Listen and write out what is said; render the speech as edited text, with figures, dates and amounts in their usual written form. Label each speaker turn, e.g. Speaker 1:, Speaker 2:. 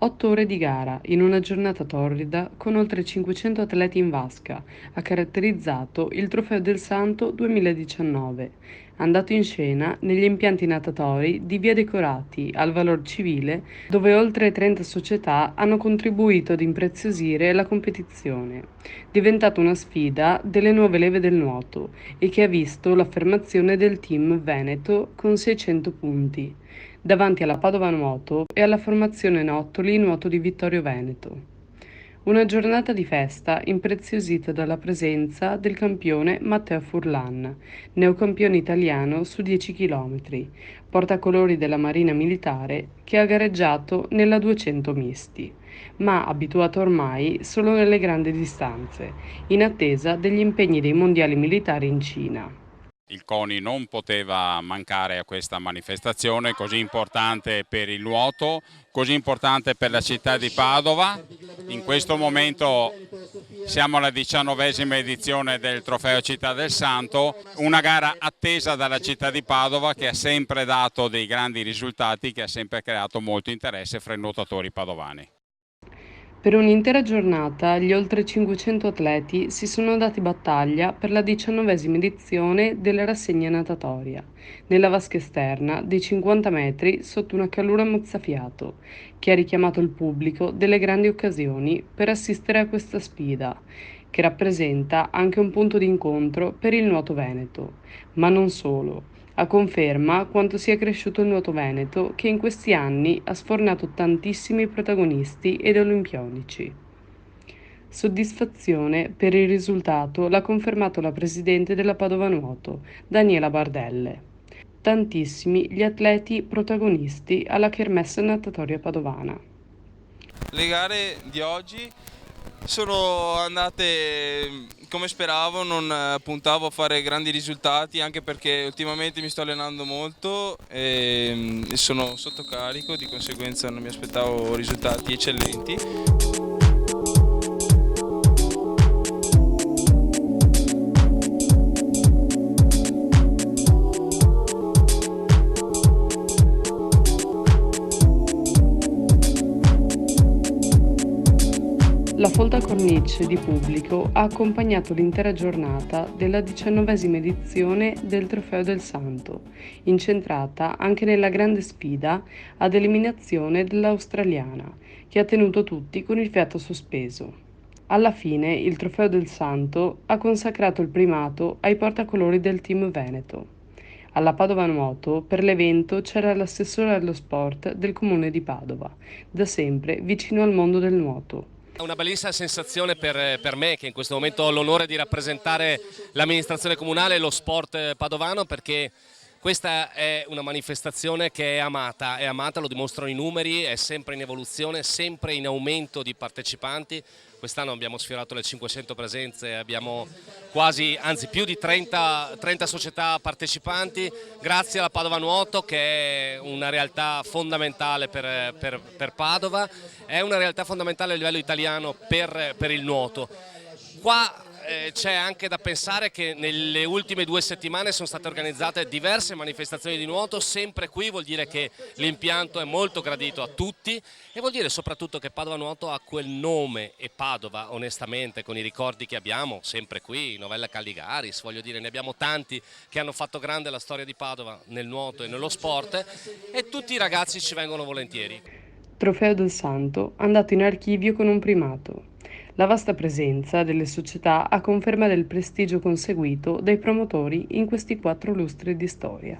Speaker 1: 8 ore di gara in una giornata torrida con oltre 500 atleti in vasca ha caratterizzato il Trofeo del Santo 2019, andato in scena negli impianti natatori di Via Decorati al Valor Civile, dove oltre 30 società hanno contribuito ad impreziosire la competizione, diventata una sfida delle nuove leve del nuoto e che ha visto l'affermazione del team Veneto con 600 punti davanti alla Padova Nuoto e alla formazione Nottoli Nuoto di Vittorio Veneto. Una giornata di festa impreziosita dalla presenza del campione Matteo Furlan, neocampione italiano su 10 km, portacolori della Marina Militare che ha gareggiato nella 200 misti, ma abituato ormai solo nelle grandi distanze, in attesa degli impegni dei mondiali militari in Cina.
Speaker 2: Il CONI non poteva mancare a questa manifestazione così importante per il nuoto, così importante per la città di Padova. In questo momento siamo alla 19ª edizione del Trofeo Città del Santo, una gara attesa dalla città di Padova che ha sempre dato dei grandi risultati, che ha sempre creato molto interesse fra i nuotatori padovani.
Speaker 1: Per un'intera giornata gli oltre 500 atleti si sono dati battaglia per la 19ª edizione della rassegna natatoria, nella vasca esterna dei 50 metri sotto una calura mozzafiato, che ha richiamato il pubblico delle grandi occasioni per assistere a questa sfida, che rappresenta anche un punto di incontro per il nuoto veneto, ma non solo. A conferma quanto sia cresciuto il nuoto veneto che in questi anni ha sfornato tantissimi protagonisti ed olimpionici. Soddisfazione per il risultato l'ha confermato la presidente della Padova Nuoto, Daniela Bardelle. Tantissimi gli atleti protagonisti alla Kermesse natatoria padovana.
Speaker 3: Le gare di oggi sono andate come speravo, non puntavo a fare grandi risultati anche perché ultimamente mi sto allenando molto e sono sotto carico, di conseguenza non mi aspettavo risultati eccellenti.
Speaker 1: La folta cornice di pubblico ha accompagnato l'intera giornata della 19ª edizione del Trofeo del Santo, incentrata anche nella grande sfida ad eliminazione dell'australiana, che ha tenuto tutti con il fiato sospeso. Alla fine il Trofeo del Santo ha consacrato il primato ai portacolori del team Veneto. Alla Padova Nuoto per l'evento c'era l'assessore allo sport del comune di Padova, da sempre vicino al mondo del nuoto.
Speaker 4: È una bellissima sensazione per me, che in questo momento ho l'onore di rappresentare l'amministrazione comunale e lo sport padovano, perché questa è una manifestazione che è amata, lo dimostrano i numeri, è sempre in evoluzione, sempre in aumento di partecipanti. Quest'anno abbiamo sfiorato le 500 presenze, abbiamo quasi, anzi più di 30 società partecipanti, grazie alla Padova Nuoto, che è una realtà fondamentale per Padova, è una realtà fondamentale a livello italiano per il nuoto. Qua c'è anche da pensare che nelle ultime 2 settimane sono state organizzate diverse manifestazioni di nuoto, sempre qui vuol dire che l'impianto è molto gradito a tutti e vuol dire soprattutto che Padova Nuoto ha quel nome, e Padova onestamente con i ricordi che abbiamo sempre qui, Novella Calligaris, voglio dire, ne abbiamo tanti che hanno fatto grande la storia di Padova nel nuoto e nello sport, e tutti i ragazzi ci vengono volentieri.
Speaker 1: Trofeo del Santo andato in archivio con un primato. La vasta presenza delle società a conferma del prestigio conseguito dai promotori in questi 4 lustri di storia.